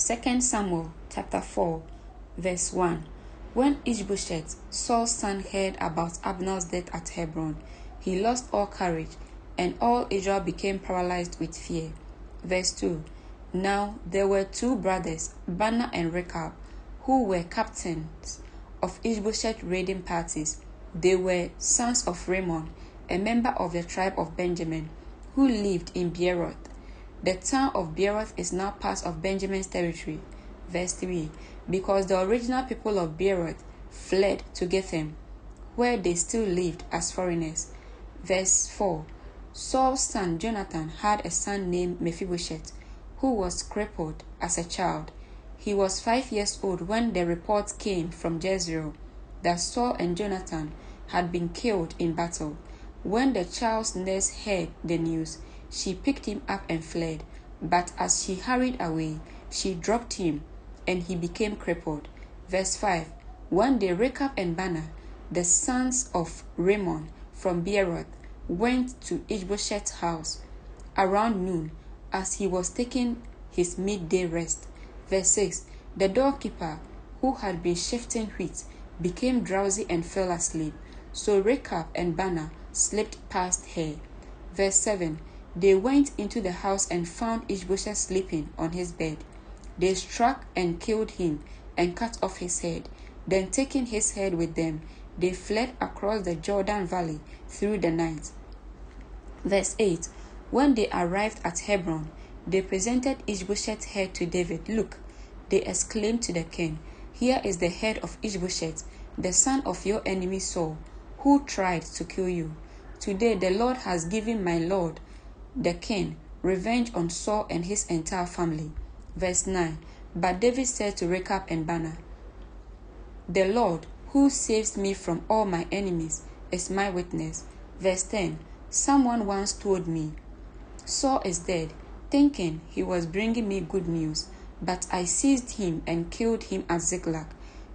2 Samuel chapter 4, verse 1. When Ishbosheth, Saul's son, heard about Abner's death at Hebron, he lost all courage, and all Israel became paralyzed with fear. Verse 2. Now there were two brothers, Baana and Rechab, who were captains of Ishbosheth's raiding parties. They were sons of Rimmon, a member of the tribe of Benjamin, who lived in Beeroth. The town of Beeroth is now part of Benjamin's territory. Verse 3. Because the original people of Beeroth fled to Gethim, where they still lived as foreigners. Verse 4. Saul's son Jonathan had a son named Mephibosheth, who was crippled as a child. He was 5 years old when the report came from Jezreel that Saul and Jonathan had been killed in battle. When the child's nurse heard the news, she picked him up and fled, but as she hurried away, she dropped him, and he became crippled. Verse 5. One day Rechab and Baana, the sons of Rimmon from Beeroth, went to Ishbosheth's house around noon as he was taking his midday rest. Verse 6. The doorkeeper, who had been shifting wheat, became drowsy and fell asleep, so Rechab and Baana slipped past her. Verse 7. They went into the house and found Ishbosheth sleeping on his bed. They struck and killed him and cut off his head. Then, taking his head with them, they fled across the Jordan Valley through the night. Verse 8. When they arrived at Hebron, they presented Ishbosheth's head to David. Look, they exclaimed to the king, here is the head of Ishbosheth, the son of your enemy Saul, who tried to kill you. Today the Lord has given my lord, the king, revenge on Saul and his entire family. Verse 9. But David said to Rechab and Baana, the Lord, who saves me from all my enemies, is my witness. Verse 10. Someone once told me, Saul is dead, thinking he was bringing me good news, but I seized him and killed him at Ziklag.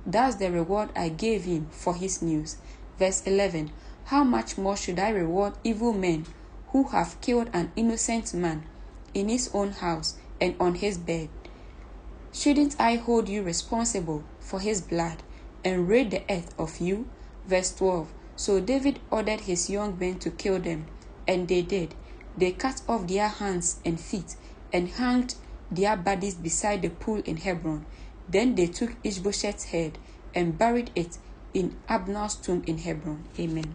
That's the reward I gave him for his news. Verse 11. How much more should I reward evil men who have killed an innocent man in his own house and on his bed? Shouldn't I hold you responsible for his blood and rid the earth of you? Verse 12. So David ordered his young men to kill them, and they did. They cut off their hands and feet and hanged their bodies beside the pool in Hebron. Then they took Ishbosheth's head and buried it in Abner's tomb in Hebron. Amen.